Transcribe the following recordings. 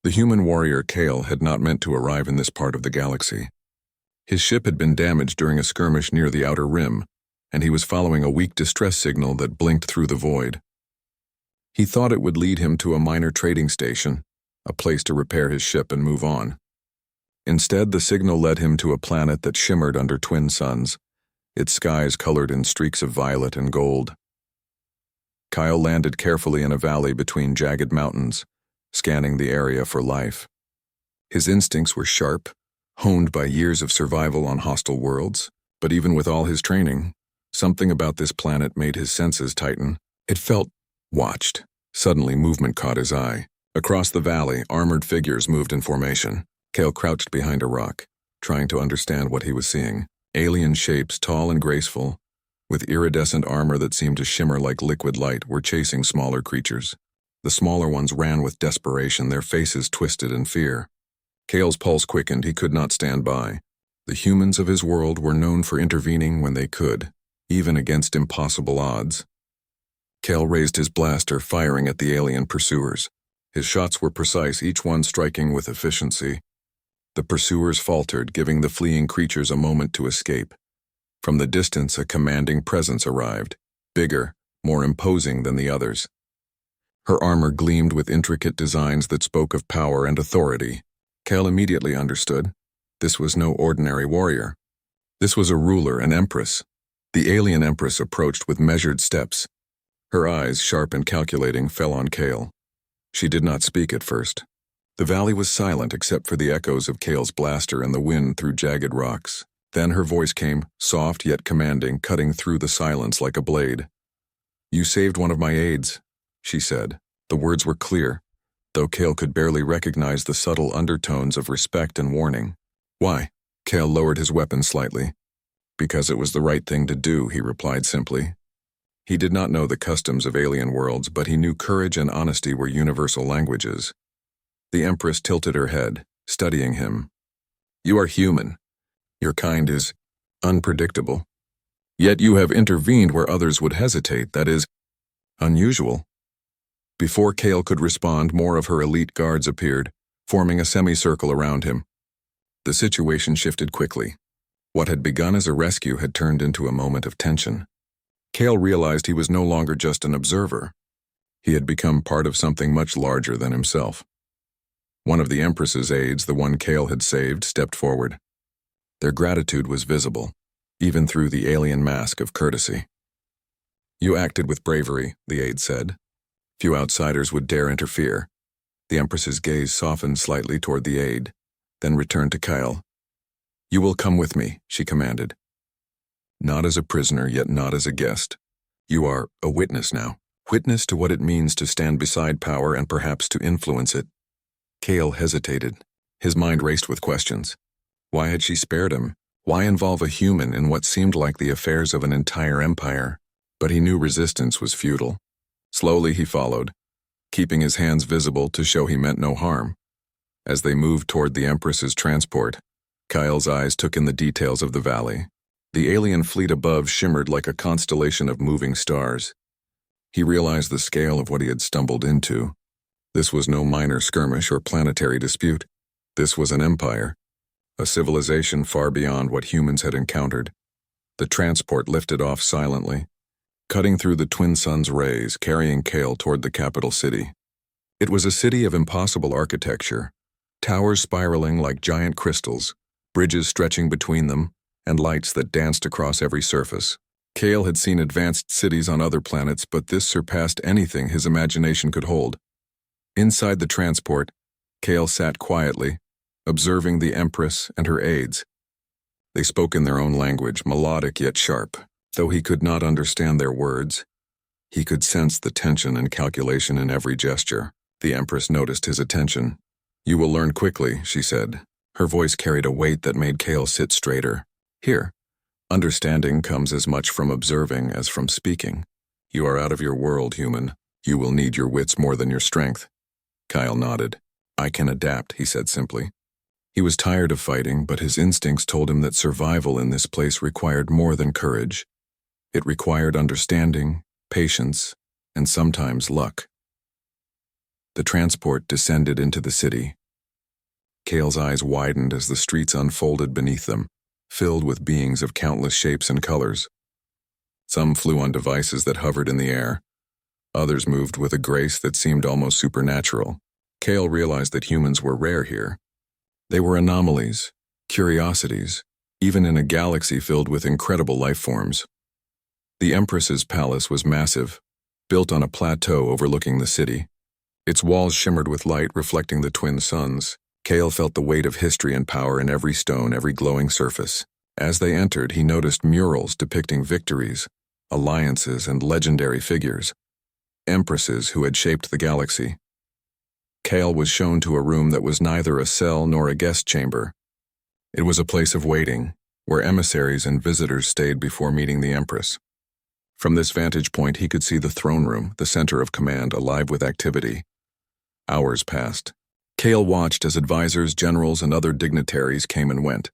The human warrior Kale had not meant to arrive in this part of the galaxy. His ship had been damaged during a skirmish near the outer rim, and he was following a weak distress signal that blinked through the void. He thought it would lead him to a minor trading station, a place to repair his ship and move on. Instead, the signal led him to a planet that shimmered under twin suns, its skies colored in streaks of violet and gold. Kyle landed carefully in a valley between jagged mountains, scanning the area for life. His instincts were sharp, honed by years of survival on hostile worlds, but even with all his training, something about this planet made his senses tighten. It felt watched. Suddenly, movement caught his eye. Across the valley, armored figures moved in formation. Kale crouched behind a rock, trying to understand what he was seeing. Alien shapes, tall and graceful, with iridescent armor that seemed to shimmer like liquid light, were chasing smaller creatures. The smaller ones ran with desperation, their faces twisted in fear. Kale's pulse quickened. He could not stand by. The humans of his world were known for intervening when they could, even against impossible odds. Kale raised his blaster, firing at the alien pursuers. His shots were precise, each one striking with efficiency. The pursuers faltered, giving the fleeing creatures a moment to escape. From the distance, a commanding presence arrived, bigger, more imposing than the others. Her armor gleamed with intricate designs that spoke of power and authority. Kale immediately understood. This was no ordinary warrior. This was a ruler, an Empress. The alien Empress approached with measured steps. Her eyes, sharp and calculating, fell on Kale. She did not speak at first. The valley was silent except for the echoes of Kale's blaster and the wind through jagged rocks. Then her voice came, soft yet commanding, cutting through the silence like a blade. "You saved one of my aides," she said. The words were clear, though Kale could barely recognize the subtle undertones of respect and warning. "Why?" Kale lowered his weapon slightly. "Because it was the right thing to do," he replied simply. He did not know the customs of alien worlds, but he knew courage and honesty were universal languages. The Empress tilted her head, studying him. "You are human. Your kind is unpredictable. Yet you have intervened where others would hesitate. That is unusual." Before Kale could respond, more of her elite guards appeared, forming a semicircle around him. The situation shifted quickly. What had begun as a rescue had turned into a moment of tension. Kale realized he was no longer just an observer. He had become part of something much larger than himself. One of the Empress's aides, the one Kale had saved, stepped forward. Their gratitude was visible, even through the alien mask of courtesy. "You acted with bravery," the aide said. "Few outsiders would dare interfere." The Empress's gaze softened slightly toward the aide, then returned to Kyle. "You will come with me," she commanded. "Not as a prisoner, yet not as a guest. You are a witness now. Witness to what it means to stand beside power and perhaps to influence it." Kale hesitated. His mind raced with questions. Why had she spared him? Why involve a human in what seemed like the affairs of an entire empire? But he knew resistance was futile. Slowly he followed, keeping his hands visible to show he meant no harm. As they moved toward the Empress's transport, Kyle's eyes took in the details of the valley. The alien fleet above shimmered like a constellation of moving stars. He realized the scale of what he had stumbled into. This was no minor skirmish or planetary dispute. This was an empire, a civilization far beyond what humans had encountered. The transport lifted off silently, cutting through the twin suns' rays, carrying Kale toward the capital city. It was a city of impossible architecture, towers spiraling like giant crystals, bridges stretching between them, and lights that danced across every surface. Kale had seen advanced cities on other planets, but this surpassed anything his imagination could hold. Inside the transport, Kale sat quietly, observing the Empress and her aides. They spoke in their own language, melodic yet sharp. Though he could not understand their words, he could sense the tension and calculation in every gesture. The Empress noticed his attention. "You will learn quickly," she said. Her voice carried a weight that made Kale sit straighter. "Here, understanding comes as much from observing as from speaking. You are out of your world, human. You will need your wits more than your strength." Kyle nodded. "I can adapt," he said simply. He was tired of fighting, but his instincts told him that survival in this place required more than courage. It required understanding, patience, and sometimes luck. The transport descended into the city. Kale's eyes widened as the streets unfolded beneath them, filled with beings of countless shapes and colors. Some flew on devices that hovered in the air. Others moved with a grace that seemed almost supernatural. Kale realized that humans were rare here. They were anomalies, curiosities, even in a galaxy filled with incredible life forms. The Empress's palace was massive, built on a plateau overlooking the city. Its walls shimmered with light, reflecting the twin suns. Kale felt the weight of history and power in every stone, every glowing surface. As they entered, he noticed murals depicting victories, alliances, and legendary figures, empresses who had shaped the galaxy. Kale was shown to a room that was neither a cell nor a guest chamber. It was a place of waiting, where emissaries and visitors stayed before meeting the Empress. From this vantage point, he could see the throne room, the center of command, alive with activity. Hours passed. Kale watched as advisors, generals, and other dignitaries came and went.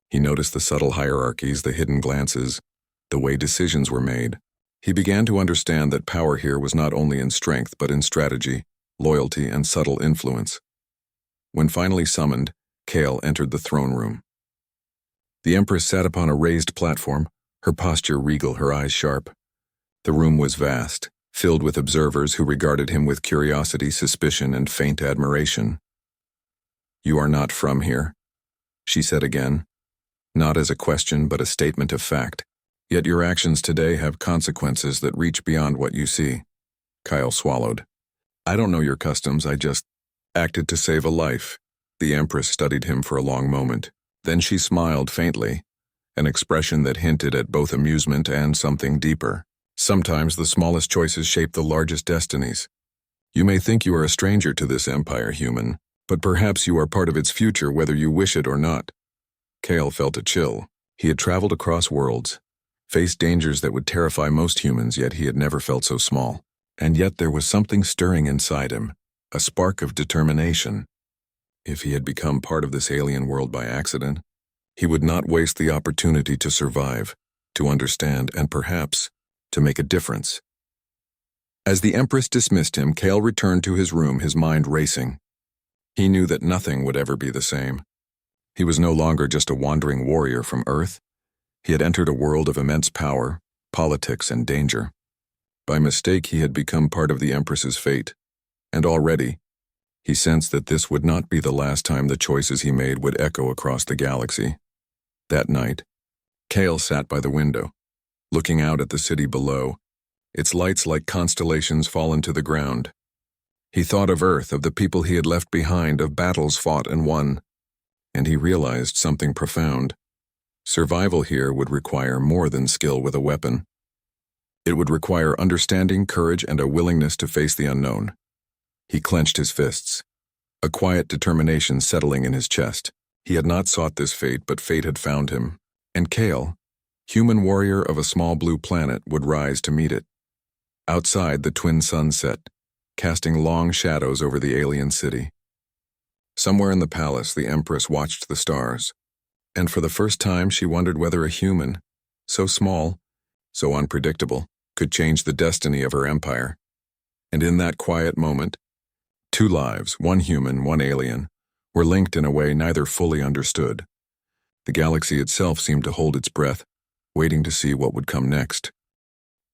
He noticed the subtle hierarchies, the hidden glances, the way decisions were made. He began to understand that power here was not only in strength but in strategy, loyalty, and subtle influence. When finally summoned, Kale entered the throne room. The Empress sat upon a raised platform, her posture regal, her eyes sharp. The room was vast, filled with observers who regarded him with curiosity, suspicion, and faint admiration. "You are not from here," she said again, not as a question but a statement of fact. "Yet your actions today have consequences that reach beyond what you see." Kyle swallowed. "I don't know your customs, I just acted to save a life." The Empress studied him for a long moment. Then she smiled faintly, an expression that hinted at both amusement and something deeper. "Sometimes the smallest choices shape the largest destinies. You may think you are a stranger to this empire, human, but perhaps you are part of its future whether you wish it or not." Kale felt a chill. He had traveled across worlds, faced dangers that would terrify most humans, yet he had never felt so small. And yet there was something stirring inside him, a spark of determination. If he had become part of this alien world by accident, he would not waste the opportunity to survive, to understand, and perhaps to make a difference. As the Empress dismissed him, Kale returned to his room, his mind racing. He knew that nothing would ever be the same. He was no longer just a wandering warrior from Earth. He had entered a world of immense power, politics, and danger. By mistake, he had become part of the Empress's fate, and already, he sensed that this would not be the last time the choices he made would echo across the galaxy. That night, Kale sat by the window, looking out at the city below, its lights like constellations fallen to the ground. He thought of Earth, of the people he had left behind, of battles fought and won, and he realized something profound. Survival here would require more than skill with a weapon. It would require understanding, courage, and a willingness to face the unknown. He clenched his fists, a quiet determination settling in his chest. He had not sought this fate, but fate had found him. And Kale, human warrior of a small blue planet, would rise to meet it. Outside, the twin suns set, casting long shadows over the alien city. Somewhere in the palace, the Empress watched the stars, and for the first time she wondered whether a human, so small, so unpredictable, could change the destiny of her empire. And in that quiet moment, two lives, one human, one alien, were linked in a way neither fully understood. The galaxy itself seemed to hold its breath, waiting to see what would come next.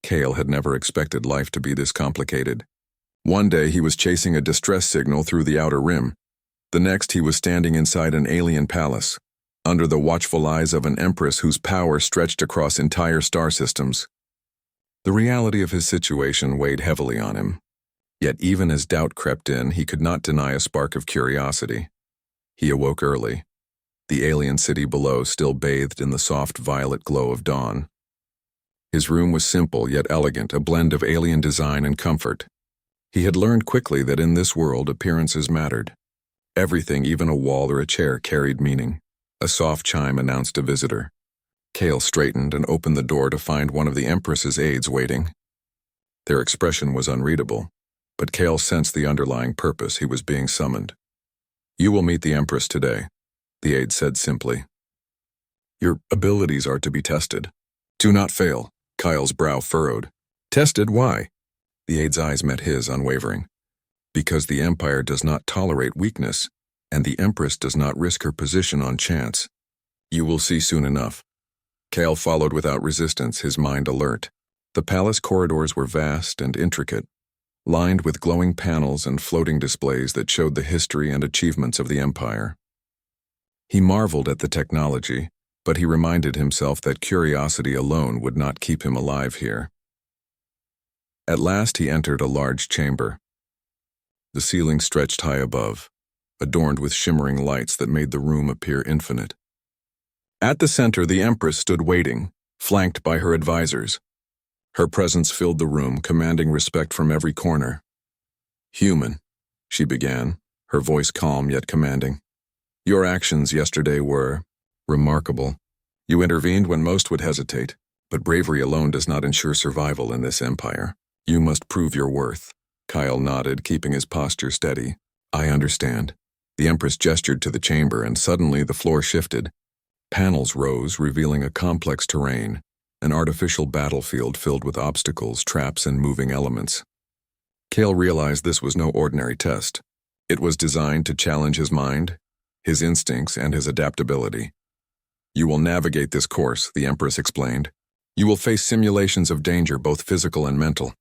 Kale had never expected life to be this complicated. One day he was chasing a distress signal through the outer rim. The next he was standing inside an alien palace, under the watchful eyes of an Empress whose power stretched across entire star systems. The reality of his situation weighed heavily on him. Yet even as doubt crept in, he could not deny a spark of curiosity. He awoke early, the alien city below still bathed in the soft violet glow of dawn. His room was simple yet elegant, a blend of alien design and comfort. He had learned quickly that in this world appearances mattered. Everything, even a wall or a chair, carried meaning. A soft chime announced a visitor. Kale straightened and opened the door to find one of the Empress's aides waiting. Their expression was unreadable, but Kale sensed the underlying purpose. He was being summoned. "You will meet the Empress today," the aide said simply. "Your abilities are to be tested. Do not fail." Kyle's brow furrowed. "Tested? Why?" The aide's eyes met his, unwavering. Because the Empire does not tolerate weakness, and the Empress does not risk her position on chance. You will see soon enough. Kale followed without resistance, his mind alert. The palace corridors were vast and intricate, lined with glowing panels and floating displays that showed the history and achievements of the Empire. He marveled at the technology, but he reminded himself that curiosity alone would not keep him alive here. At last he entered a large chamber. The ceiling stretched high above, adorned with shimmering lights that made the room appear infinite. At the center, the Empress stood waiting, flanked by her advisors. Her presence filled the room, commanding respect from every corner. "Human," she began, her voice calm yet commanding. "Your actions yesterday were remarkable. You intervened when most would hesitate, but bravery alone does not ensure survival in this empire. You must prove your worth." Kyle nodded, keeping his posture steady. "I understand." The Empress gestured to the chamber, and suddenly the floor shifted. Panels rose, revealing a complex terrain, an artificial battlefield filled with obstacles, traps, and moving elements. Kale realized this was no ordinary test. It was designed to challenge his mind, his instincts, and his adaptability. "You will navigate this course," the Empress explained. "You will face simulations of danger, both physical and mental.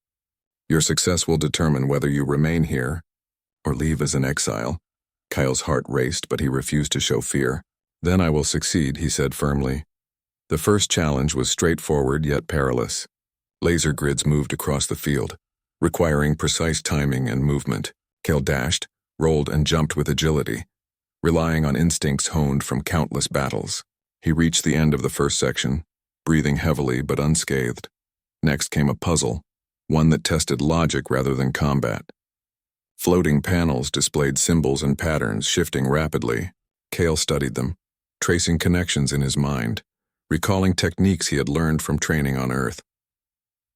Your success will determine whether you remain here or leave as an exile." Kyle's heart raced, but he refused to show fear. "Then I will succeed," he said firmly. The first challenge was straightforward yet perilous. Laser grids moved across the field, requiring precise timing and movement. Kale dashed, rolled, and jumped with agility, relying on instincts honed from countless battles. He reached the end of the first section, breathing heavily but unscathed. Next came a puzzle, one that tested logic rather than combat. Floating panels displayed symbols and patterns, shifting rapidly. Kale studied them, tracing connections in his mind, recalling techniques he had learned from training on Earth.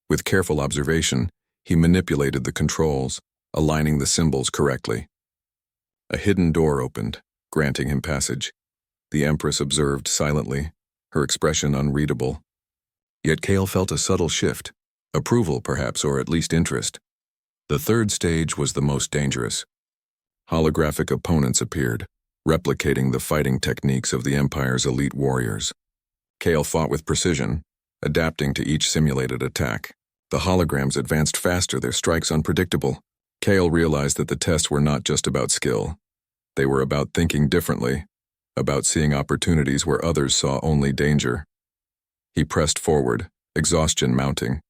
With careful observation, he manipulated the controls, aligning the symbols correctly. A hidden door opened, granting him passage. The Empress observed silently, her expression unreadable. Yet Kale felt a subtle shift, approval perhaps, or at least interest. The third stage was the most dangerous. Holographic opponents appeared, replicating the fighting techniques of the Empire's elite warriors. Kale fought with precision, adapting to each simulated attack. The holograms advanced faster, their strikes unpredictable. Kale realized that the tests were not just about skill. They were about thinking differently, about seeing opportunities where others saw only danger. He pressed forward, exhaustion mounting.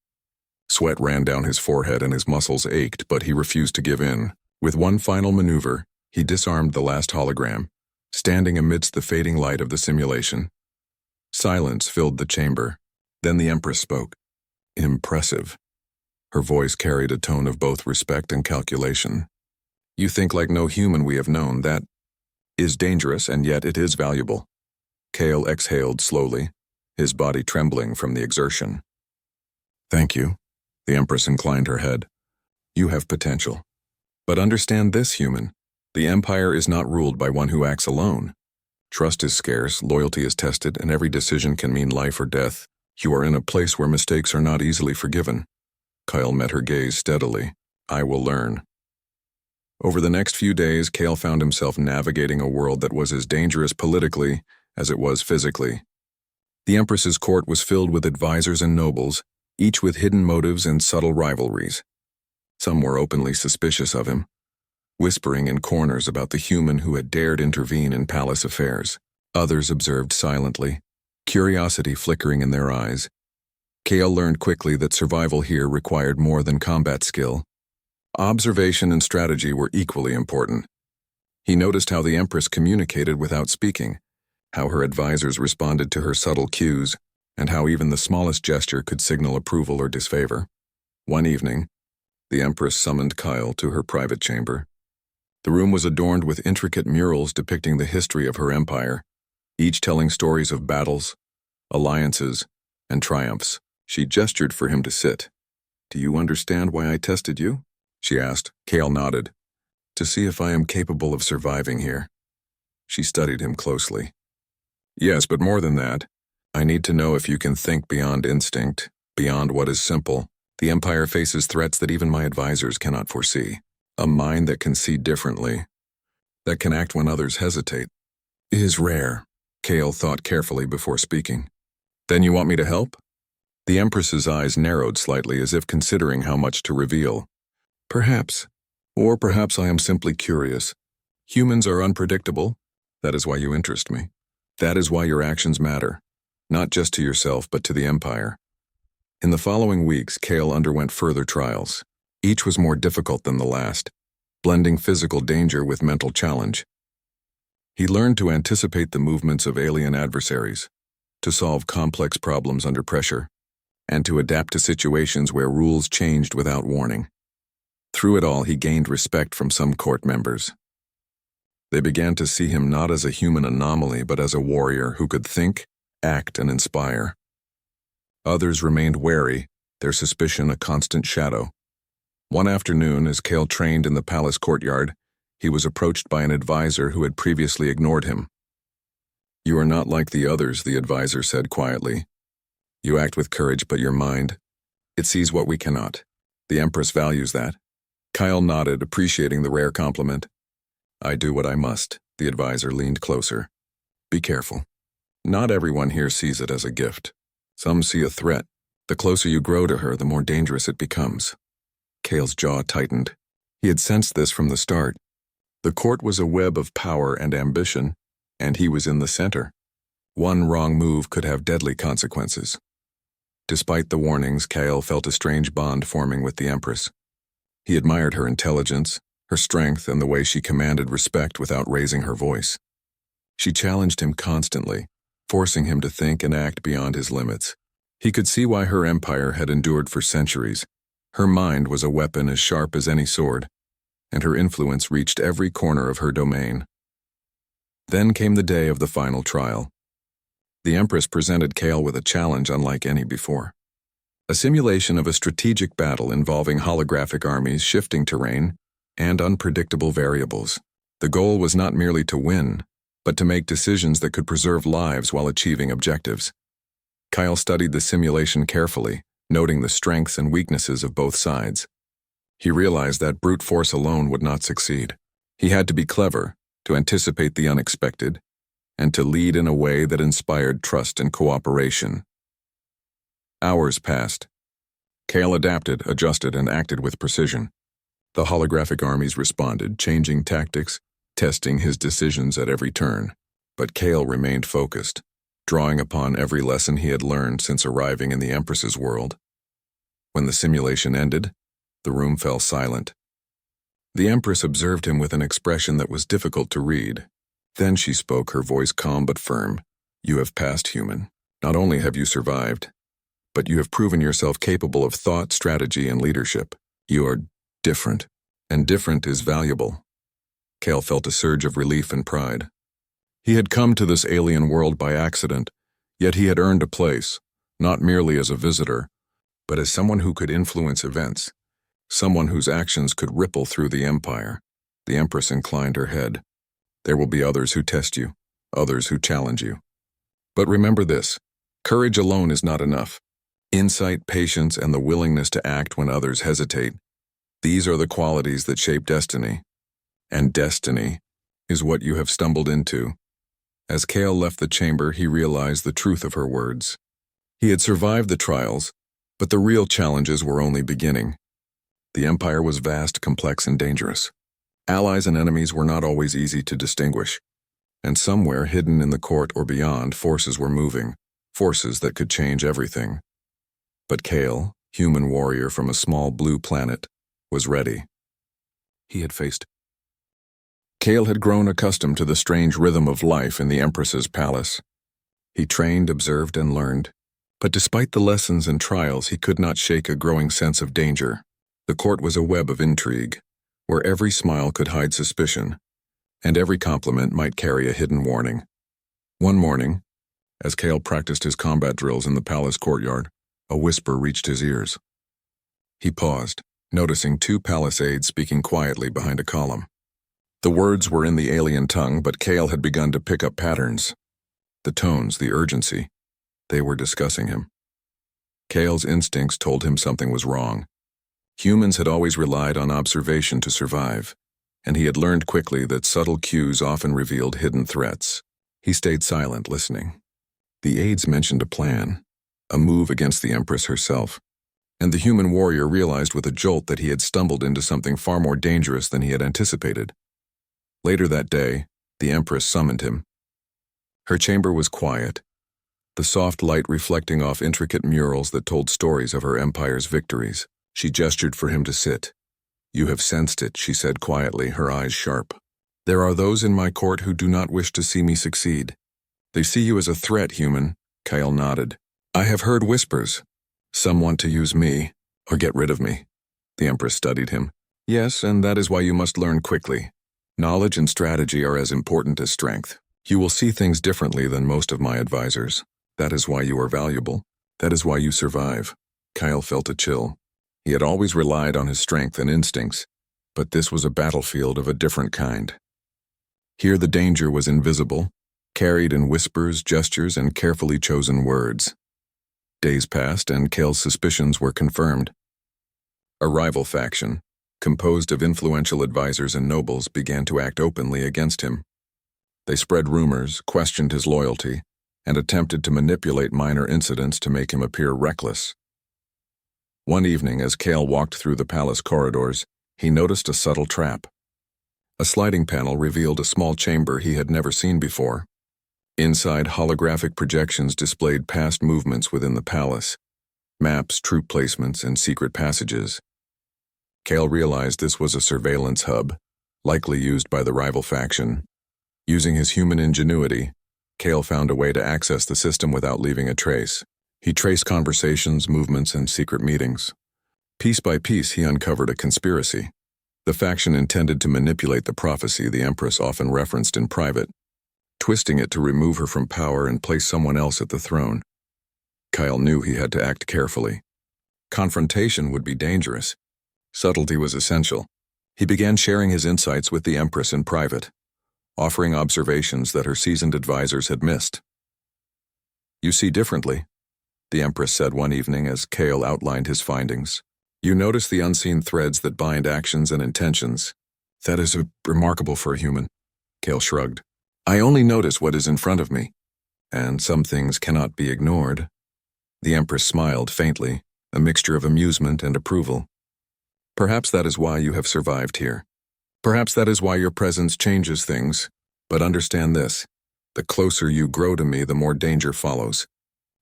Sweat ran down his forehead and his muscles ached, but he refused to give in. With one final maneuver, he disarmed the last hologram, standing amidst the fading light of the simulation. Silence filled the chamber. Then the Empress spoke. "Impressive." Her voice carried a tone of both respect and calculation. "You think like no human we have known. That is dangerous, and yet it is valuable." Kale exhaled slowly, his body trembling from the exertion. "Thank you." The Empress inclined her head. "You have potential. But understand this, human. The Empire is not ruled by one who acts alone. Trust is scarce, loyalty is tested, and every decision can mean life or death. You are in a place where mistakes are not easily forgiven." Kyle met her gaze steadily. "I will learn." Over the next few days, Kale found himself navigating a world that was as dangerous politically as it was physically. The Empress's court was filled with advisors and nobles, each with hidden motives and subtle rivalries. Some were openly suspicious of him, whispering in corners about the human who had dared intervene in palace affairs. Others observed silently, curiosity flickering in their eyes. Kale learned quickly that survival here required more than combat skill. Observation and strategy were equally important. He noticed how the Empress communicated without speaking, how her advisors responded to her subtle cues, and how even the smallest gesture could signal approval or disfavor. One evening, the Empress summoned Kyle to her private chamber. The room was adorned with intricate murals depicting the history of her empire, each telling stories of battles, alliances, and triumphs. She gestured for him to sit. "Do you understand why I tested you?" she asked. Kale nodded. "To see if I am capable of surviving here." She studied him closely. "Yes, but more than that. I need to know if you can think beyond instinct, beyond what is simple. The Empire faces threats that even my advisors cannot foresee. A mind that can see differently, that can act when others hesitate, is rare. Kale thought carefully before speaking. Then you want me to help? The Empress's eyes narrowed slightly as if considering how much to reveal. Perhaps. Or perhaps I am simply curious. Humans are unpredictable. That is why you interest me. That is why your actions matter. Not just to yourself, but to the Empire. In the following weeks, Kale underwent further trials. Each was more difficult than the last, blending physical danger with mental challenge. He learned to anticipate the movements of alien adversaries, to solve complex problems under pressure, and to adapt to situations where rules changed without warning. Through it all, he gained respect from some court members. They began to see him not as a human anomaly, but as a warrior who could think, act, and inspire. Others remained wary, their suspicion a constant shadow. One afternoon, as Kale trained in the palace courtyard, he was approached by an advisor who had previously ignored him. "You are not like the others," the advisor said quietly. "You act with courage, but your mind, it sees what we cannot. The Empress values that." Kyle nodded, appreciating the rare compliment. "I do what I must." The advisor leaned closer. "Be careful. Not everyone here sees it as a gift. Some see a threat. The closer you grow to her, the more dangerous it becomes." Kale's jaw tightened. He had sensed this from the start. The court was a web of power and ambition, and he was in the center. One wrong move could have deadly consequences. Despite the warnings, Kale felt a strange bond forming with the Empress. He admired her intelligence, her strength, and the way she commanded respect without raising her voice. She challenged him constantly, forcing him to think and act beyond his limits. He could see why her empire had endured for centuries. Her mind was a weapon as sharp as any sword, and her influence reached every corner of her domain. Then came the day of the final trial. The Empress presented Kale with a challenge unlike any before. A simulation of a strategic battle involving holographic armies, shifting terrain, and unpredictable variables. The goal was not merely to win, but to make decisions that could preserve lives while achieving objectives. Kyle studied the simulation carefully, noting the strengths and weaknesses of both sides. He realized that brute force alone would not succeed. He had to be clever, to anticipate the unexpected, and to lead in a way that inspired trust and cooperation. Hours passed. Kale adapted, adjusted, and acted with precision. The holographic armies responded, changing tactics, testing his decisions at every turn. But Kale remained focused, drawing upon every lesson he had learned since arriving in the Empress's world. When the simulation ended, the room fell silent. The Empress observed him with an expression that was difficult to read. Then she spoke, her voice calm but firm. "You have passed, human. Not only have you survived, but you have proven yourself capable of thought, strategy, and leadership. You are different, and different is valuable." Kale felt a surge of relief and pride. He had come to this alien world by accident, yet he had earned a place, not merely as a visitor, but as someone who could influence events, someone whose actions could ripple through the Empire. The Empress inclined her head. "There will be others who test you, others who challenge you. But remember this, courage alone is not enough. Insight, patience, and the willingness to act when others hesitate, these are the qualities that shape destiny. And destiny is what you have stumbled into." As Kale left the chamber, he realized the truth of her words. He had survived the trials, but the real challenges were only beginning. The Empire was vast, complex, and dangerous. Allies and enemies were not always easy to distinguish, and somewhere hidden in the court or beyond, forces were moving, forces that could change everything. But Kale, human warrior from a small blue planet, was ready. He had faced. Kale had grown accustomed to the strange rhythm of life in the Empress's palace. He trained, observed, and learned. But despite the lessons and trials, he could not shake a growing sense of danger. The court was a web of intrigue, where every smile could hide suspicion, and every compliment might carry a hidden warning. One morning, as Kale practiced his combat drills in the palace courtyard, a whisper reached his ears. He paused, noticing two palace aides speaking quietly behind a column. The words were in the alien tongue, but Kale had begun to pick up patterns. The tones, the urgency. They were discussing him. Kale's instincts told him something was wrong. Humans had always relied on observation to survive, and he had learned quickly that subtle cues often revealed hidden threats. He stayed silent, listening. The aides mentioned a plan, a move against the Empress herself, and the human warrior realized with a jolt that he had stumbled into something far more dangerous than he had anticipated. Later that day, the Empress summoned him. Her chamber was quiet, the soft light reflecting off intricate murals that told stories of her empire's victories. She gestured for him to sit. "You have sensed it," she said quietly, her eyes sharp. "There are those in my court who do not wish to see me succeed. They see you as a threat, human." Kyle nodded. "I have heard whispers. Some want to use me, or get rid of me." The Empress studied him. "Yes, and that is why you must learn quickly. Knowledge and strategy are as important as strength. You will see things differently than most of my advisors. That is why you are valuable. That is why you survive." Kyle felt a chill. He had always relied on his strength and instincts, but this was a battlefield of a different kind. Here the danger was invisible, carried in whispers, gestures, and carefully chosen words. Days passed, and Kale's suspicions were confirmed. A rival faction, composed of influential advisors and nobles, began to act openly against him. They spread rumors, questioned his loyalty, and attempted to manipulate minor incidents to make him appear reckless. One evening, as Kale walked through the palace corridors, he noticed a subtle trap. A sliding panel revealed a small chamber he had never seen before. Inside, holographic projections displayed past movements within the palace, maps, troop placements, and secret passages. Kale realized this was a surveillance hub, likely used by the rival faction. Using his human ingenuity, Kale found a way to access the system without leaving a trace. He traced conversations, movements, and secret meetings. Piece by piece, he uncovered a conspiracy. The faction intended to manipulate the prophecy the Empress often referenced in private, twisting it to remove her from power and place someone else at the throne. Kyle knew he had to act carefully. Confrontation would be dangerous. Subtlety was essential. He began sharing his insights with the Empress in private, offering observations that her seasoned advisors had missed. "You see differently," the Empress said one evening as Kale outlined his findings. "You notice the unseen threads that bind actions and intentions. That is remarkable for a human." Kale shrugged. "I only notice what is in front of me, and some things cannot be ignored." The Empress smiled faintly, a mixture of amusement and approval. "Perhaps that is why you have survived here. Perhaps that is why your presence changes things. But understand this, the closer you grow to me, the more danger follows.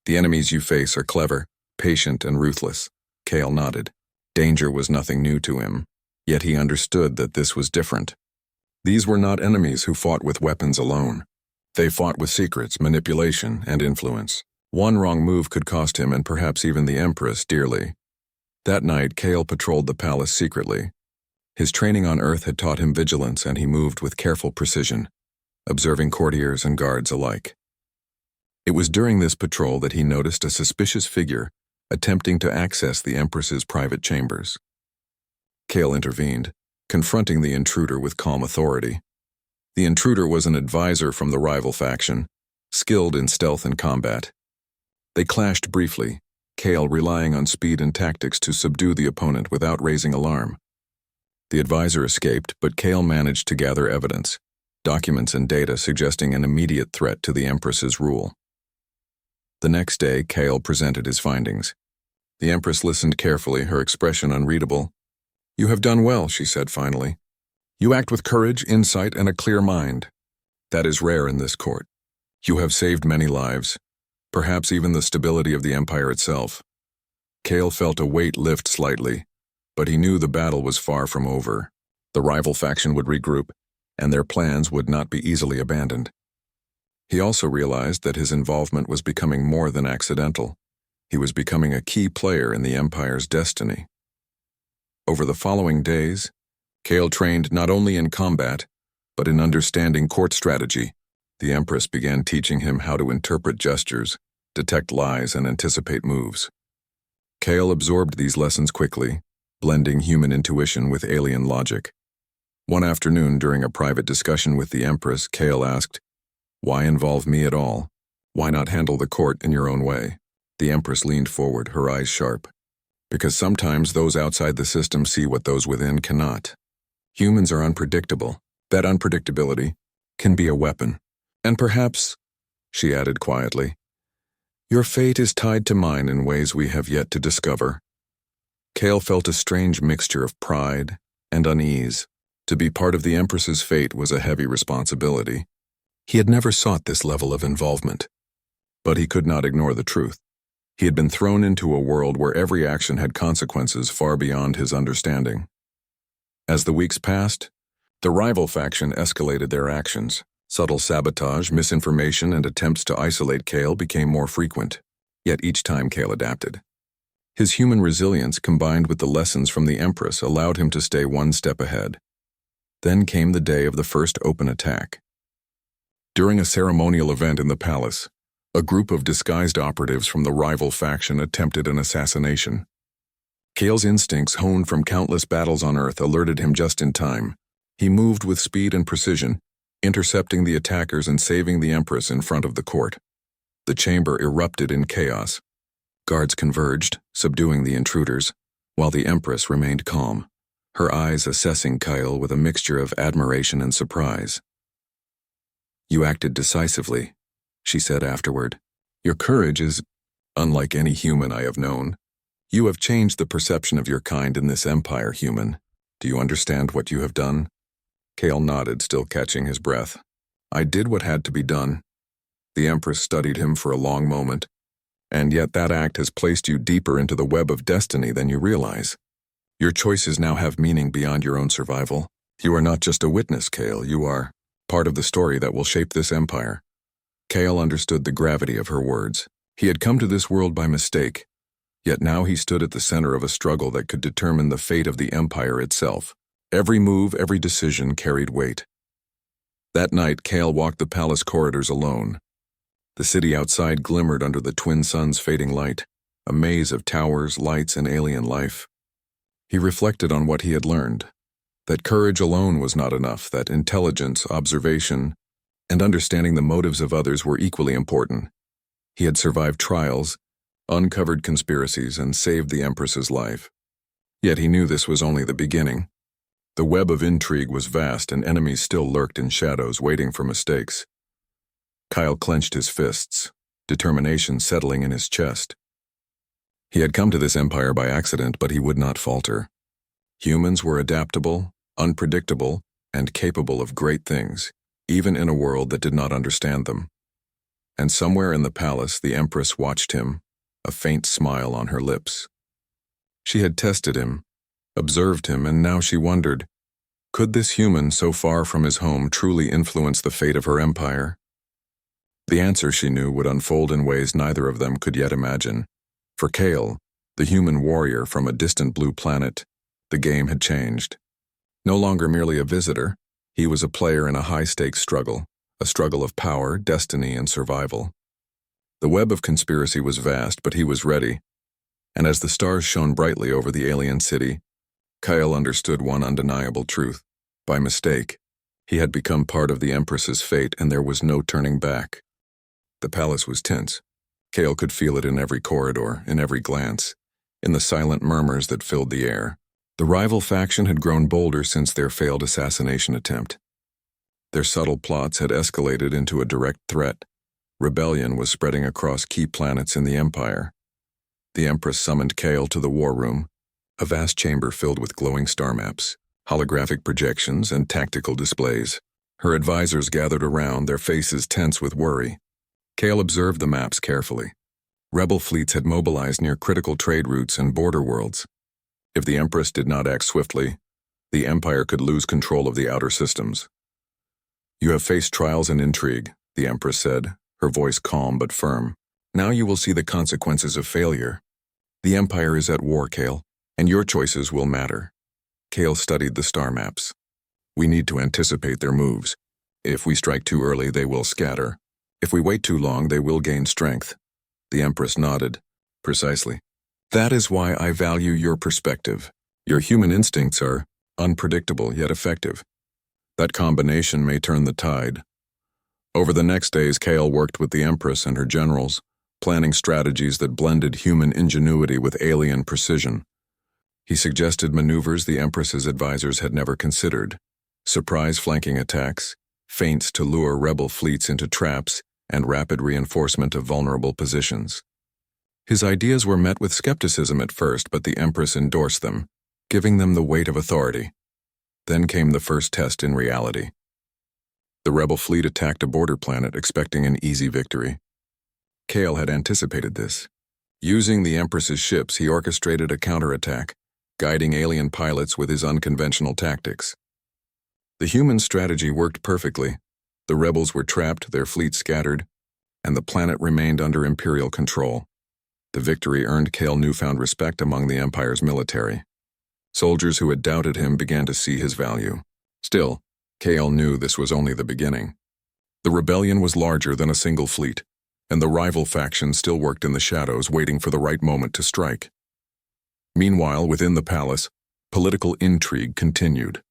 The enemies you face are clever, patient, and ruthless." Kale nodded. Danger was nothing new to him, yet he understood that this was different. These were not enemies who fought with weapons alone. They fought with secrets, manipulation, and influence. One wrong move could cost him and perhaps even the Empress dearly. That night, Kale patrolled the palace secretly. His training on Earth had taught him vigilance, and he moved with careful precision, observing courtiers and guards alike. It was during this patrol that he noticed a suspicious figure attempting to access the Empress's private chambers. Kale intervened, confronting the intruder with calm authority. The intruder was an advisor from the rival faction, skilled in stealth and combat. They clashed briefly, Kale relying on speed and tactics to subdue the opponent without raising alarm. The advisor escaped, but Kale managed to gather evidence, documents and data suggesting an immediate threat to the Empress's rule. The next day, Kale presented his findings. The Empress listened carefully, her expression unreadable. "You have done well," she said finally. "You act with courage, insight, and a clear mind. That is rare in this court. You have saved many lives, perhaps even the stability of the Empire itself." Kale felt a weight lift slightly, but he knew the battle was far from over. The rival faction would regroup, and their plans would not be easily abandoned. He also realized that his involvement was becoming more than accidental. He was becoming a key player in the Empire's destiny. Over the following days, Kale trained not only in combat, but in understanding court strategy. The Empress began teaching him how to interpret gestures, detect lies, and anticipate moves. Kale absorbed these lessons quickly, blending human intuition with alien logic. One afternoon, during a private discussion with the Empress, Kale asked, "Why involve me at all? Why not handle the court in your own way?" The Empress leaned forward, her eyes sharp. Because sometimes those outside the system see what those within cannot. Humans are unpredictable. That unpredictability can be a weapon. And perhaps, she added quietly, your fate is tied to mine in ways we have yet to discover. Kale felt a strange mixture of pride and unease. To be part of the Empress's fate was a heavy responsibility. He had never sought this level of involvement. But he could not ignore the truth. He had been thrown into a world where every action had consequences far beyond his understanding. As the weeks passed, the rival faction escalated their actions. Subtle sabotage, misinformation, and attempts to isolate Kale became more frequent, yet each time Kale adapted. His human resilience combined with the lessons from the Empress allowed him to stay one step ahead. Then came the day of the first open attack. During a ceremonial event in the palace, a group of disguised operatives from the rival faction attempted an assassination. Kale's instincts, honed from countless battles on Earth, alerted him just in time. He moved with speed and precision, intercepting the attackers and saving the Empress in front of the court. The chamber erupted in chaos. Guards converged, subduing the intruders, while the Empress remained calm, her eyes assessing Kyle with a mixture of admiration and surprise. You acted decisively, she said afterward. Your courage is unlike any human I have known. You have changed the perception of your kind in this empire, human. Do you understand what you have done? Kale nodded, still catching his breath. I did what had to be done. The Empress studied him for a long moment. And yet that act has placed you deeper into the web of destiny than you realize. Your choices now have meaning beyond your own survival. You are not just a witness, Kale. You are part of the story that will shape this empire. Kale understood the gravity of her words. He had come to this world by mistake, yet now he stood at the center of a struggle that could determine the fate of the empire itself. Every move, every decision carried weight. That night, Kale walked the palace corridors alone. The city outside glimmered under the twin suns' fading light, a maze of towers, lights, and alien life. He reflected on what he had learned, that courage alone was not enough, that intelligence, observation, and understanding the motives of others were equally important. He had survived trials, uncovered conspiracies, and saved the Empress's life. Yet he knew this was only the beginning. The web of intrigue was vast, and enemies still lurked in shadows, waiting for mistakes. Kyle clenched his fists, determination settling in his chest. He had come to this empire by accident, but he would not falter. Humans were adaptable, unpredictable, and capable of great things, even in a world that did not understand them. And somewhere in the palace, the Empress watched him, a faint smile on her lips. She had tested him, observed him, and now she wondered, could this human so far from his home truly influence the fate of her empire? The answer, she knew, would unfold in ways neither of them could yet imagine. For Kale, the human warrior from a distant blue planet, the game had changed. No longer merely a visitor, he was a player in a high-stakes struggle, a struggle of power, destiny, and survival. The web of conspiracy was vast, but he was ready. And as the stars shone brightly over the alien city, Kyle understood one undeniable truth. By mistake, he had become part of the Empress's fate, and there was no turning back. The palace was tense. Kale could feel it in every corridor, in every glance, in the silent murmurs that filled the air. The rival faction had grown bolder since their failed assassination attempt. Their subtle plots had escalated into a direct threat. Rebellion was spreading across key planets in the Empire. The Empress summoned Kale to the war room, a vast chamber filled with glowing star maps, holographic projections, and tactical displays. Her advisors gathered around, their faces tense with worry. Kale observed the maps carefully. Rebel fleets had mobilized near critical trade routes and border worlds. If the Empress did not act swiftly, the Empire could lose control of the outer systems. You have faced trials and intrigue, the Empress said, her voice calm but firm. Now you will see the consequences of failure. The Empire is at war, Kale, and your choices will matter. Kale studied the star maps. We need to anticipate their moves. If we strike too early, they will scatter. If we wait too long, they will gain strength. The Empress nodded. Precisely. That is why I value your perspective. Your human instincts are unpredictable yet effective. That combination may turn the tide. Over the next days, Kale worked with the Empress and her generals, planning strategies that blended human ingenuity with alien precision. He suggested maneuvers the Empress's advisors had never considered: surprise flanking attacks, feints to lure rebel fleets into traps, and rapid reinforcement of vulnerable positions. His ideas were met with skepticism at first, but the Empress endorsed them, giving them the weight of authority. Then came the first test in reality. The rebel fleet attacked a border planet expecting an easy victory. Kale had anticipated this. Using the Empress's ships, he orchestrated a counterattack, guiding alien pilots with his unconventional tactics. The human strategy worked perfectly. The rebels were trapped, their fleet scattered, and the planet remained under Imperial control. The victory earned Kale newfound respect among the Empire's military. Soldiers who had doubted him began to see his value. Still, Kale knew this was only the beginning. The rebellion was larger than a single fleet, and the rival faction still worked in the shadows, waiting for the right moment to strike. Meanwhile, within the palace, political intrigue continued.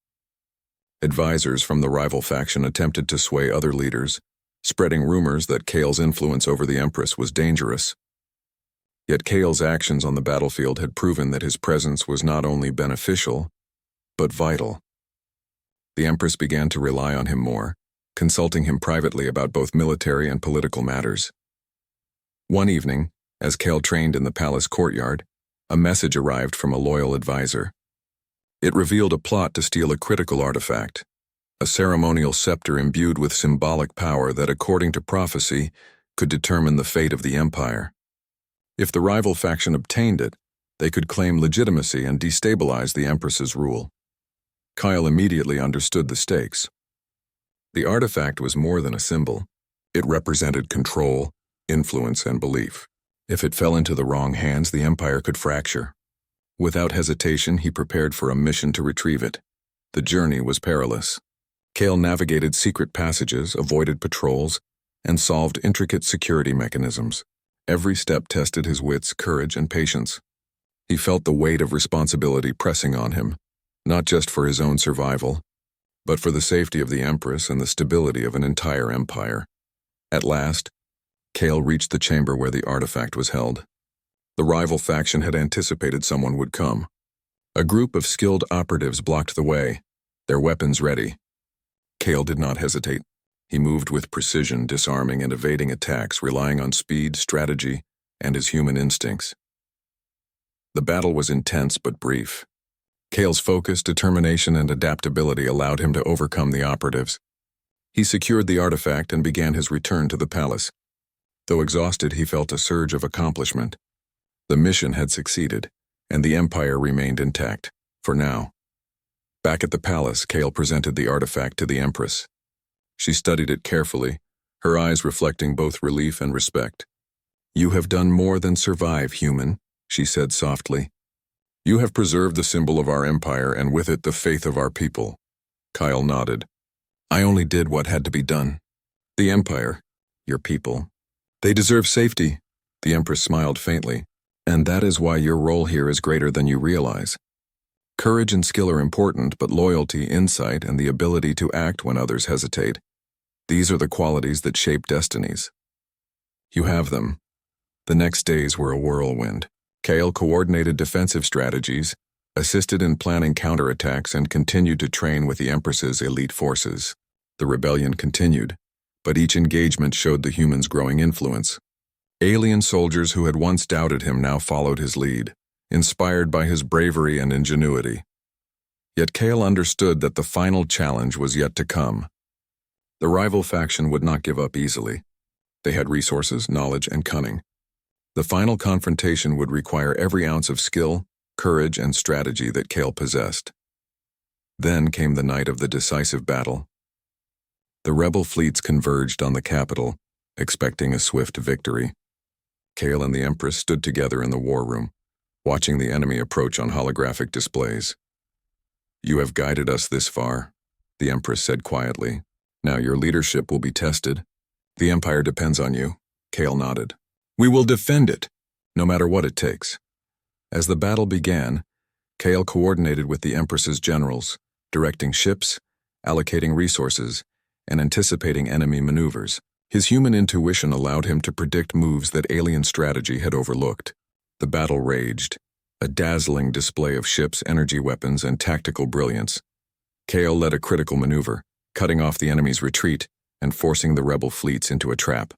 Advisors from the rival faction attempted to sway other leaders, spreading rumors that Kale's influence over the Empress was dangerous. Yet Kale's actions on the battlefield had proven that his presence was not only beneficial, but vital. The Empress began to rely on him more, consulting him privately about both military and political matters. One evening, as Kale trained in the palace courtyard, a message arrived from a loyal advisor. It revealed a plot to steal a critical artifact, a ceremonial scepter imbued with symbolic power that, according to prophecy, could determine the fate of the Empire. If the rival faction obtained it, they could claim legitimacy and destabilize the Empress's rule. Kyle immediately understood the stakes. The artifact was more than a symbol. It represented control, influence, and belief. If it fell into the wrong hands, the Empire could fracture. Without hesitation, he prepared for a mission to retrieve it. The journey was perilous. Kale navigated secret passages, avoided patrols, and solved intricate security mechanisms. Every step tested his wits, courage, and patience. He felt the weight of responsibility pressing on him, not just for his own survival, but for the safety of the Empress and the stability of an entire empire. At last, Kale reached the chamber where the artifact was held. The rival faction had anticipated someone would come. A group of skilled operatives blocked the way, their weapons ready. Kale did not hesitate. He moved with precision, disarming and evading attacks, relying on speed, strategy, and his human instincts. The battle was intense but brief. Kale's focus, determination, and adaptability allowed him to overcome the operatives. He secured the artifact and began his return to the palace. Though exhausted, he felt a surge of accomplishment. The mission had succeeded, and the Empire remained intact, for now. Back at the palace, Kale presented the artifact to the Empress. She studied it carefully, her eyes reflecting both relief and respect. "You have done more than survive, human," she said softly. "You have preserved the symbol of our empire and with it the faith of our people." Kyle nodded. "I only did what had to be done. The Empire, your people, they deserve safety." The Empress smiled faintly. "And that is why your role here is greater than you realize. Courage and skill are important, but loyalty, insight, and the ability to act when others hesitate, these are the qualities that shape destinies. You have them." The next days were a whirlwind. Kale coordinated defensive strategies, assisted in planning counterattacks, and continued to train with the Empress's elite forces. The rebellion continued, but each engagement showed the humans' growing influence. Alien soldiers who had once doubted him now followed his lead, inspired by his bravery and ingenuity. Yet Kale understood that the final challenge was yet to come. The rival faction would not give up easily. They had resources, knowledge, and cunning. The final confrontation would require every ounce of skill, courage, and strategy that Kale possessed. Then came the night of the decisive battle. The rebel fleets converged on the capital, expecting a swift victory. Kale and the Empress stood together in the war room, watching the enemy approach on holographic displays. "You have guided us this far," the Empress said quietly. "Now your leadership will be tested. The Empire depends on you." Kale nodded. "We will defend it, no matter what it takes." As the battle began, Kale coordinated with the Empress's generals, directing ships, allocating resources, and anticipating enemy maneuvers. His human intuition allowed him to predict moves that alien strategy had overlooked. The battle raged, a dazzling display of ships, energy weapons, and tactical brilliance. Kale led a critical maneuver, cutting off the enemy's retreat and forcing the rebel fleets into a trap.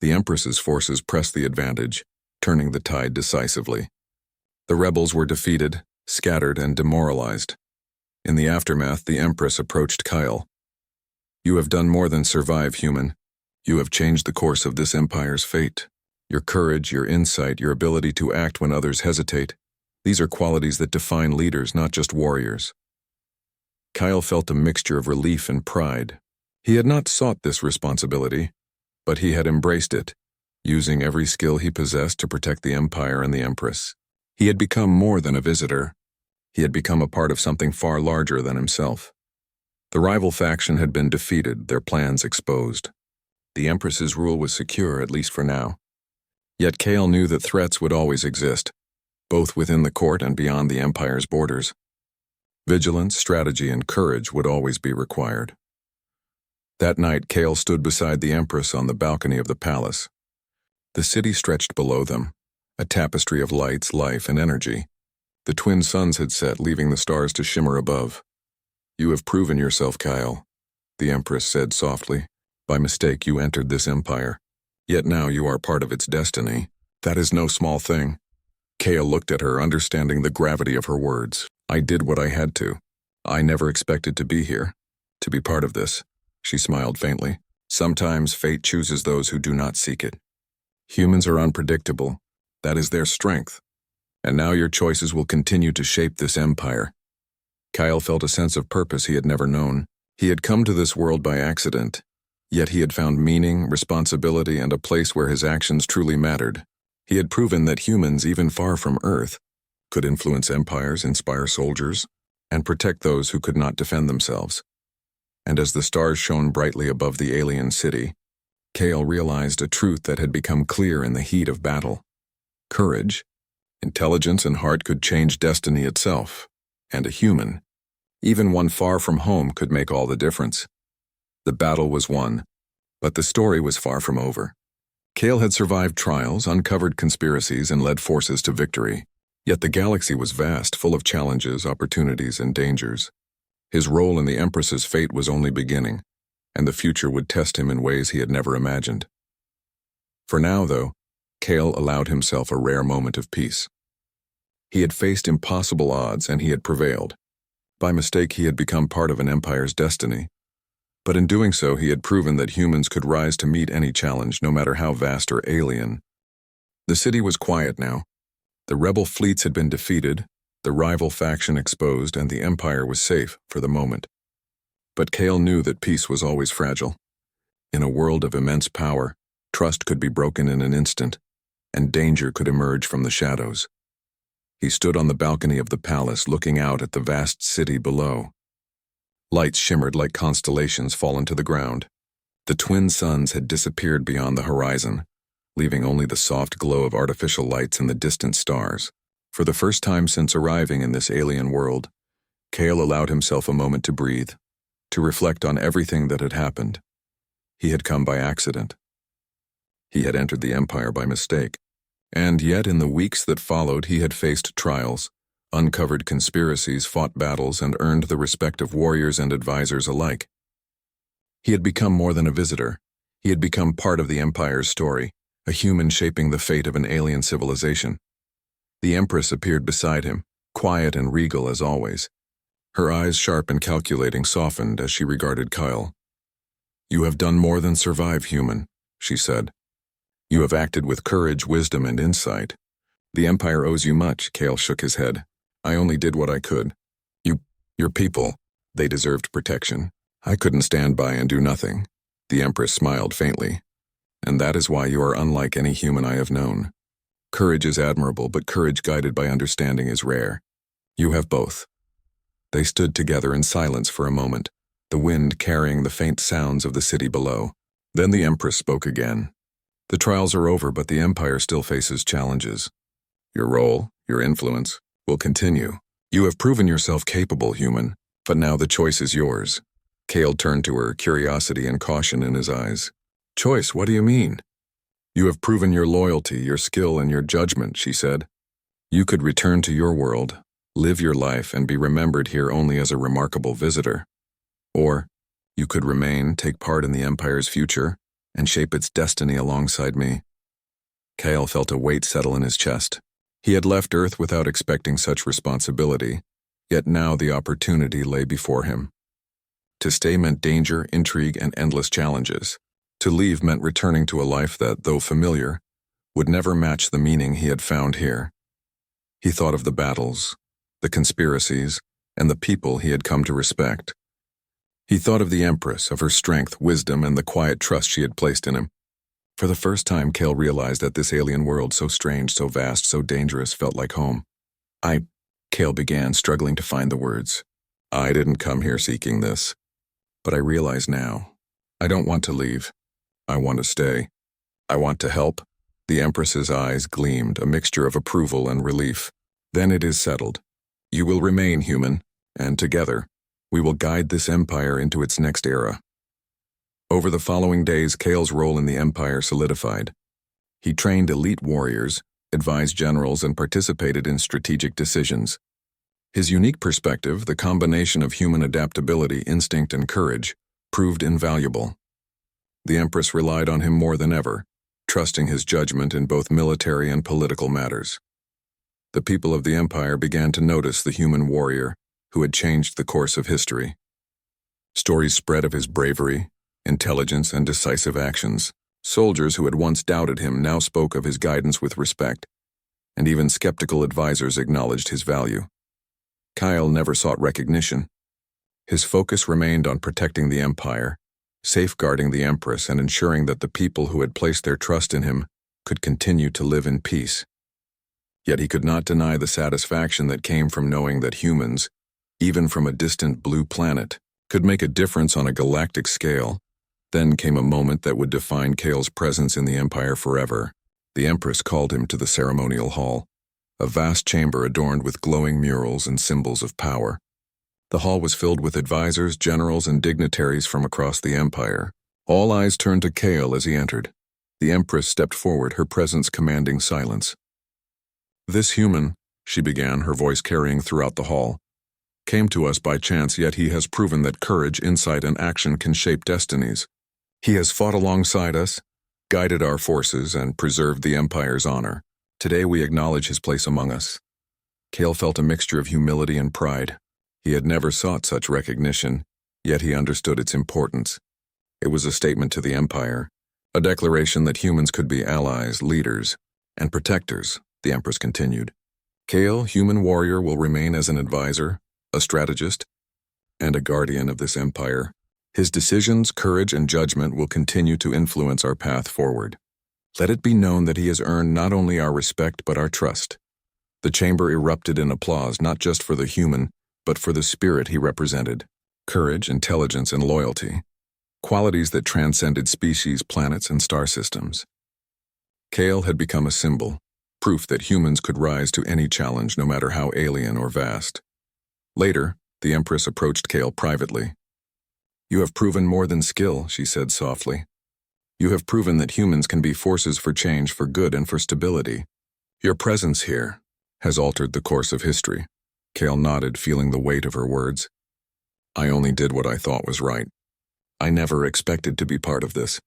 The Empress's forces pressed the advantage, turning the tide decisively. The rebels were defeated, scattered, and demoralized. In the aftermath, the Empress approached Kyle. "You have done more than survive, human. You have changed the course of this empire's fate. Your courage, your insight, your ability to act when others hesitate, these are qualities that define leaders, not just warriors." Kyle felt a mixture of relief and pride. He had not sought this responsibility, but he had embraced it, using every skill he possessed to protect the Empire and the Empress. He had become more than a visitor. He had become a part of something far larger than himself. The rival faction had been defeated, their plans exposed. The Empress's rule was secure, at least for now. Yet Kale knew that threats would always exist, both within the court and beyond the Empire's borders. Vigilance, strategy, and courage would always be required. That night, Kale stood beside the Empress on the balcony of the palace. The city stretched below them, a tapestry of lights, life, and energy. The twin suns had set, leaving the stars to shimmer above. "You have proven yourself, Kyle," the Empress said softly. "By mistake, you entered this empire. Yet now you are part of its destiny. That is no small thing." Kale looked at her, understanding the gravity of her words. "I did what I had to. I never expected to be here, to be part of this." She smiled faintly. "Sometimes fate chooses those who do not seek it. Humans are unpredictable. That is their strength. And now your choices will continue to shape this empire." Kyle felt a sense of purpose he had never known. He had come to this world by accident, yet he had found meaning, responsibility, and a place where his actions truly mattered. He had proven that humans, even far from Earth, could influence empires, inspire soldiers, and protect those who could not defend themselves. And as the stars shone brightly above the alien city, Kale realized a truth that had become clear in the heat of battle. Courage, intelligence, and heart could change destiny itself, and a human, even one far from home, could make all the difference. The battle was won, but the story was far from over. Kale had survived trials, uncovered conspiracies, and led forces to victory. Yet the galaxy was vast, full of challenges, opportunities, and dangers. His role in the Empress's fate was only beginning, and the future would test him in ways he had never imagined. For now, though, Kale allowed himself a rare moment of peace. He had faced impossible odds, and he had prevailed. By mistake, he had become part of an empire's destiny. But in doing so, he had proven that humans could rise to meet any challenge, no matter how vast or alien. The city was quiet now. The rebel fleets had been defeated, the rival faction exposed, and the empire was safe for the moment. But Kale knew that peace was always fragile. In a world of immense power, trust could be broken in an instant, and danger could emerge from the shadows. He stood on the balcony of the palace, looking out at the vast city below. Lights shimmered like constellations fallen to the ground. The twin suns had disappeared beyond the horizon, leaving only the soft glow of artificial lights and the distant stars. For the first time since arriving in this alien world, Kale allowed himself a moment to breathe, to reflect on everything that had happened. He had come by accident. He had entered the Empire by mistake, and yet in the weeks that followed he had faced trials, uncovered conspiracies, fought battles, and earned the respect of warriors and advisors alike. He had become more than a visitor. He had become part of the Empire's story, a human shaping the fate of an alien civilization. The Empress appeared beside him, quiet and regal as always. Her eyes, sharp and calculating, softened as she regarded Kyle. "You have done more than survive, human," she said. "You have acted with courage, wisdom, and insight. The Empire owes you much." Kale shook his head. "I only did what I could. Your people, they deserved protection. I couldn't stand by and do nothing." The Empress smiled faintly. "And that is why you are unlike any human I have known. Courage is admirable, but courage guided by understanding is rare. You have both." They stood together in silence for a moment, the wind carrying the faint sounds of the city below. Then the Empress spoke again. "The trials are over, but the Empire still faces challenges. Your role, your influence, will continue. You have proven yourself capable, human, but now the choice is yours." Kale turned to her, curiosity and caution in his eyes. Choice, what do you mean? You have proven your loyalty, your skill, and your judgment, she said. You could return to your world, live your life, and be remembered here only as a remarkable visitor. Or, you could remain, take part in the Empire's future, and shape its destiny alongside me. Kyle felt a weight settle in his chest. He had left Earth without expecting such responsibility, yet now the opportunity lay before him. To stay meant danger, intrigue, and endless challenges. To leave meant returning to a life that, though familiar, would never match the meaning he had found here. He thought of the battles, the conspiracies, and the people he had come to respect. He thought of the Empress, of her strength, wisdom, and the quiet trust she had placed in him. For the first time, Kale realized that this alien world, so strange, so vast, so dangerous, felt like home. Kale began, struggling to find the words. I didn't come here seeking this. But I realize now, I don't want to leave. I want to stay. I want to help. The Empress's eyes gleamed, a mixture of approval and relief. Then it is settled. You will remain human, and together, we will guide this empire into its next era. Over the following days, Kale's role in the Empire solidified. He trained elite warriors, advised generals, and participated in strategic decisions. His unique perspective, the combination of human adaptability, instinct, and courage, proved invaluable. The Empress relied on him more than ever, trusting his judgment in both military and political matters. The people of the Empire began to notice the human warrior who had changed the course of history. Stories spread of his bravery, intelligence, and decisive actions. Soldiers who had once doubted him now spoke of his guidance with respect, and even skeptical advisors acknowledged his value. Kyle never sought recognition. His focus remained on protecting the Empire, safeguarding the Empress, and ensuring that the people who had placed their trust in him could continue to live in peace. Yet he could not deny the satisfaction that came from knowing that humans, even from a distant blue planet, could make a difference on a galactic scale. Then came a moment that would define Kale's presence in the Empire forever. The Empress called him to the ceremonial hall, a vast chamber adorned with glowing murals and symbols of power. The hall was filled with advisors, generals, and dignitaries from across the Empire. All eyes turned to Kale as he entered. The Empress stepped forward, her presence commanding silence. This human, she began, her voice carrying throughout the hall, came to us by chance, yet he has proven that courage, insight, and action can shape destinies. He has fought alongside us, guided our forces, and preserved the Empire's honor. Today we acknowledge his place among us. Kale felt a mixture of humility and pride. He had never sought such recognition, yet he understood its importance. It was a statement to the Empire, a declaration that humans could be allies, leaders, and protectors, the Empress continued. Kale, human warrior, will remain as an advisor, a strategist, and a guardian of this empire. His decisions, courage, and judgment will continue to influence our path forward. Let it be known that he has earned not only our respect but our trust. The chamber erupted in applause, not just for the human, but for the spirit he represented. Courage, intelligence, and loyalty. Qualities that transcended species, planets, and star systems. Kale had become a symbol, proof that humans could rise to any challenge no matter how alien or vast. Later, the Empress approached Kale privately. You have proven more than skill, she said softly. You have proven that humans can be forces for change, for good, and for stability. Your presence here has altered the course of history. Kale nodded, feeling the weight of her words. I only did what I thought was right. I never expected to be part of this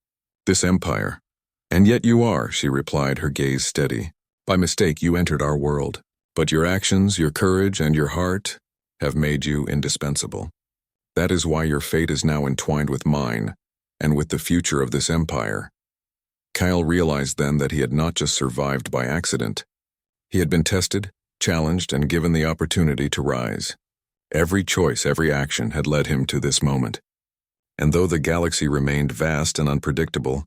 empire. And yet you are, she replied, her gaze steady. By mistake, you entered our world. But your actions, your courage, and your heart have made you indispensable. That is why your fate is now entwined with mine, and with the future of this empire. Kyle realized then that he had not just survived by accident. He had been tested, challenged, and given the opportunity to rise. Every choice, every action had led him to this moment. And though the galaxy remained vast and unpredictable,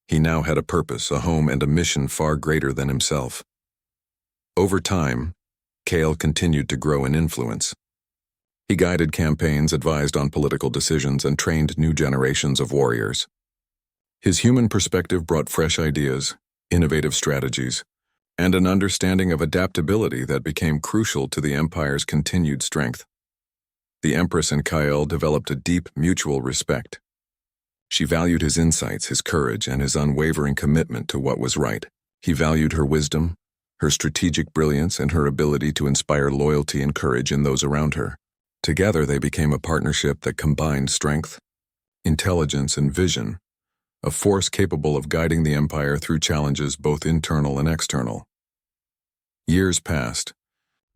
he now had a purpose, a home, and a mission far greater than himself. Over time, Kale continued to grow in influence. He guided campaigns, advised on political decisions, and trained new generations of warriors. His human perspective brought fresh ideas, innovative strategies, and an understanding of adaptability that became crucial to the Empire's continued strength. The Empress and Kyle developed a deep mutual respect. She valued his insights, his courage, and his unwavering commitment to what was right. He valued her wisdom, her strategic brilliance, and her ability to inspire loyalty and courage in those around her. Together, they became a partnership that combined strength, intelligence, and vision, a force capable of guiding the Empire through challenges both internal and external. Years passed,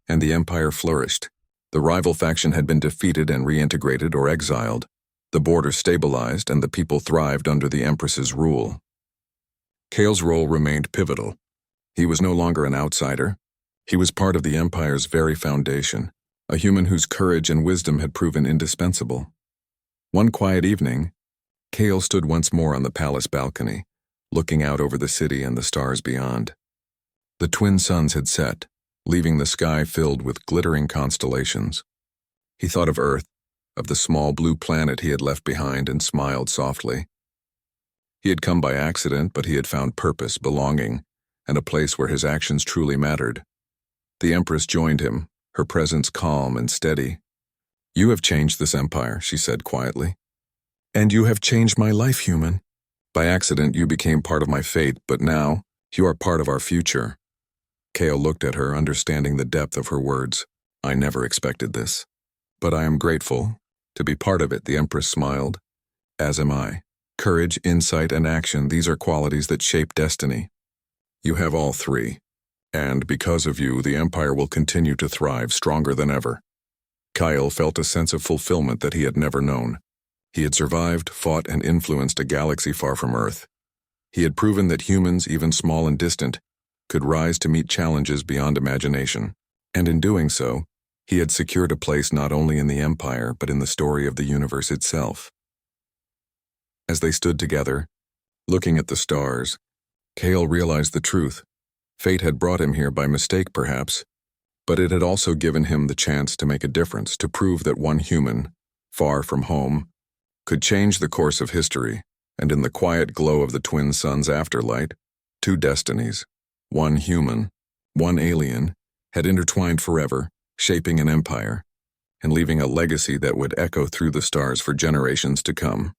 and the Empire flourished. The rival faction had been defeated and reintegrated or exiled. The border stabilized, and the people thrived under the Empress's rule. Kale's role remained pivotal. He was no longer an outsider. He was part of the Empire's very foundation, a human whose courage and wisdom had proven indispensable. One quiet evening, Kale stood once more on the palace balcony, looking out over the city and the stars beyond. The twin suns had set, leaving the sky filled with glittering constellations. He thought of Earth, of the small blue planet he had left behind, and smiled softly. He had come by accident, but he had found purpose, belonging, and a place where his actions truly mattered. The Empress joined him, her presence calm and steady. "You have changed this empire," she said quietly. "And you have changed my life, human. By accident, you became part of my fate, but now, you are part of our future." Kale looked at her, understanding the depth of her words. "I never expected this. But I am grateful to be part of it," the Empress smiled. "As am I. Courage, insight, and action, these are qualities that shape destiny. You have all three. And because of you, the Empire will continue to thrive, stronger than ever." Kyle felt a sense of fulfillment that he had never known. He had survived, fought, and influenced a galaxy far from Earth. He had proven that humans, even small and distant, could rise to meet challenges beyond imagination. And in doing so, he had secured a place not only in the Empire, but in the story of the universe itself. As they stood together, looking at the stars, Kale realized the truth. Fate had brought him here by mistake, perhaps, but it had also given him the chance to make a difference, to prove that one human, far from home, could change the course of history. And in the quiet glow of the twin suns' afterlight, two destinies, one human, one alien, had intertwined forever, shaping an empire, and leaving a legacy that would echo through the stars for generations to come.